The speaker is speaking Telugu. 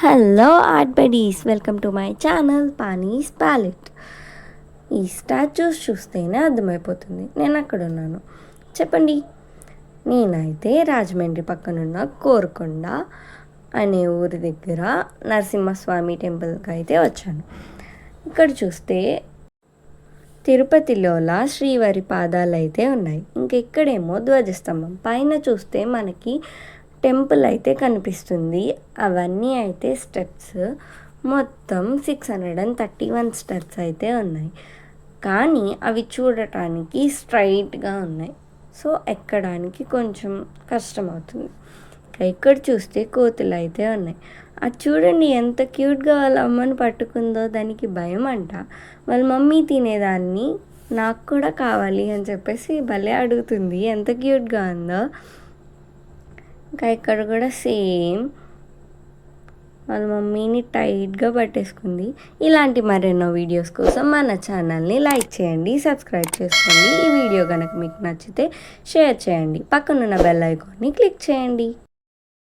Hello art buddies, welcome to my channel Pani's palette. ఈ స్టాచ్యూస్ చూస్తేనే అర్థమైపోతుంది నేను అక్కడ ఉన్నాను. చెప్పండి. నేనైతే రాజమండ్రి పక్కనున్న కోరుకొండ అనే ఊరి దగ్గర నరసింహస్వామి టెంపుల్కి అయితే వచ్చాను. ఇక్కడ చూస్తే తిరుపతిలోలా శ్రీవారి పాదాలు అయితే ఉన్నాయి. ఇంకెక్కడేమో ధ్వజస్తంభం. పైన చూస్తే మనకి టెంపుల్ అయితే కనిపిస్తుంది. అవన్నీ అయితే స్టెప్స్, మొత్తం 631 స్టెప్స్ అయితే ఉన్నాయి. కానీ అవి చూడటానికి స్ట్రైట్గా ఉన్నాయి. సో ఎక్కడానికి కొంచెం కష్టమవుతుంది. ఇక్కడ చూస్తే కోతులు అయితే ఉన్నాయి. అది చూడండి ఎంత క్యూట్గా వాళ్ళ అమ్మని పట్టుకుందో. దానికి భయం అంట. వాళ్ళ మమ్మీ తినేదాన్ని నాకు కూడా కావాలి అని చెప్పేసి భలే అడుగుతుంది. ఎంత క్యూట్గా ఉందో. ఇంకా ఇక్కడ కూడా సేమ్ వాళ్ళ మమ్మీని టైట్గా పట్టేసుకుంది. ఇలాంటి మరెన్నో వీడియోస్ కోసం మన ఛానల్ని లైక్ చేయండి, సబ్స్క్రైబ్ చేసుకోండి. ఈ వీడియో కనుక మీకు నచ్చితే షేర్ చేయండి, పక్కనున్న బెల్ ఐకాన్ని క్లిక్ చేయండి.